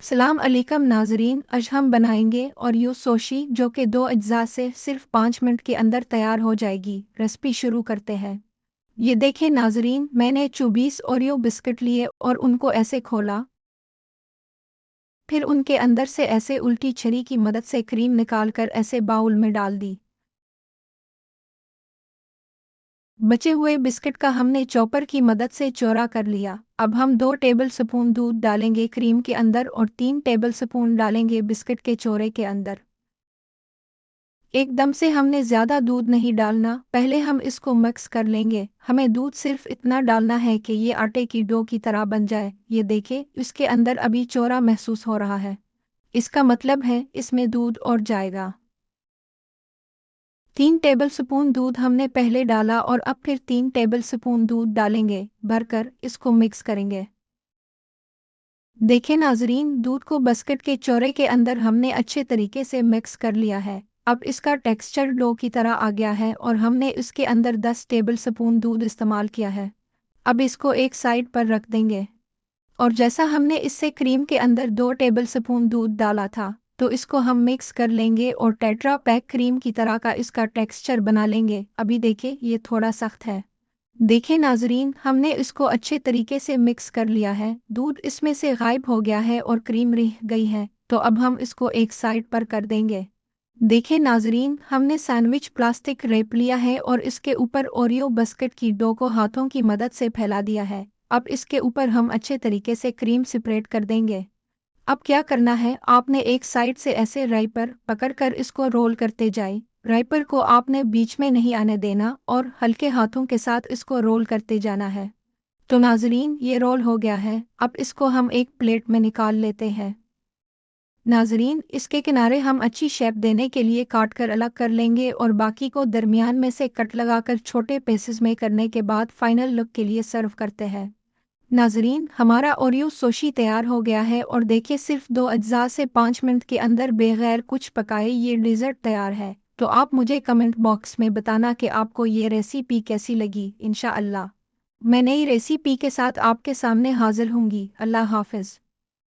सलाम अलैकुम नाजरीन, आज हम बनाएंगे ओरियो सोशी जो कि 2 अज्जा से सिर्फ 5 मिनट के अंदर तैयार हो जाएगी। रेसिपी शुरू करते हैं। ये देखें नाजरीन, मैंने 24 ओरियो बिस्किट लिए और उनको ऐसे खोला, फिर उनके अंदर से ऐसे उल्टी छरी की मदद से क्रीम निकालकर ऐसे बाउल में डाल दी। बचे हुए बिस्किट का हमने चॉपर की मदद से चौरा कर लिया। अब हम 2 टेबल स्पून दूध डालेंगे क्रीम के अंदर और 3 टेबल स्पून डालेंगे बिस्किट के चौरे के अंदर। एकदम से हमने ज़्यादा दूध नहीं डालना, पहले हम इसको मिक्स कर लेंगे। हमें दूध सिर्फ इतना डालना है कि ये आटे की डो की तरह बन जाए। ये देखें, इसके अंदर अभी चौरा महसूस हो रहा है। इसका मतलब है इसमें दूध और जाएगा। 3 टेबल स्पून दूध हमने पहले डाला और अब फिर 3 टेबल स्पून दूध डालेंगे, भरकर इसको मिक्स करेंगे। देखें नाजरीन, दूध को बिस्किट के चौरे के अंदर हमने अच्छे तरीके से मिक्स कर लिया है। अब इसका टेक्सचर डो की तरह आ गया है और हमने इसके अंदर 10 टेबल स्पून दूध इस्तेमाल किया है। अब इसको एक साइड पर रख देंगे। और जैसा हमने इससे क्रीम के अंदर 2 टेबल स्पून दूध डाला था, तो इसको हम मिक्स कर लेंगे और टेट्रा पैक क्रीम की तरह का इसका टेक्सचर बना लेंगे। अभी देखें, ये थोड़ा सख्त है। देखें नाजरीन, हमने इसको अच्छे तरीके से मिक्स कर लिया है। दूध इसमें से गायब हो गया है और क्रीम रह गई है, तो अब हम इसको एक साइड पर कर देंगे। देखें नाजरीन, हमने सैंडविच प्लास्टिक रैप लिया है और इसके ऊपर ओरियो बिस्किट की डो को हाथों की मदद से फैला दिया है। अब इसके ऊपर हम अच्छे तरीके से क्रीम स्प्रेड कर देंगे। अब क्या करना है, आपने एक साइड से ऐसे रैपर पकड़कर इसको रोल करते जाए। रैपर को आपने बीच में नहीं आने देना और हल्के हाथों के साथ इसको रोल करते जाना है। तो नाजरीन, ये रोल हो गया है। अब इसको हम एक प्लेट में निकाल लेते हैं। नाजरीन, इसके किनारे हम अच्छी शेप देने के लिए काट कर अलग कर लेंगे और बाकी को दरमियान में से कट लगाकर छोटे पीसेस में करने के बाद फाइनल लुक के लिए सर्व करते हैं। नाजरीन, हमारा ओरियो सोशी तैयार हो गया है और देखिए, सिर्फ 2 अज्जा से 5 मिनट के अंदर बगैर कुछ पकाए ये डिज़र्ट तैयार है। तो आप मुझे कमेंट बॉक्स में बताना कि आपको ये रेसिपी कैसी लगी। इंशाअल्लाह मैं नई रेसिपी के साथ आपके सामने हाजिर होंगी। अल्लाह हाफिज़।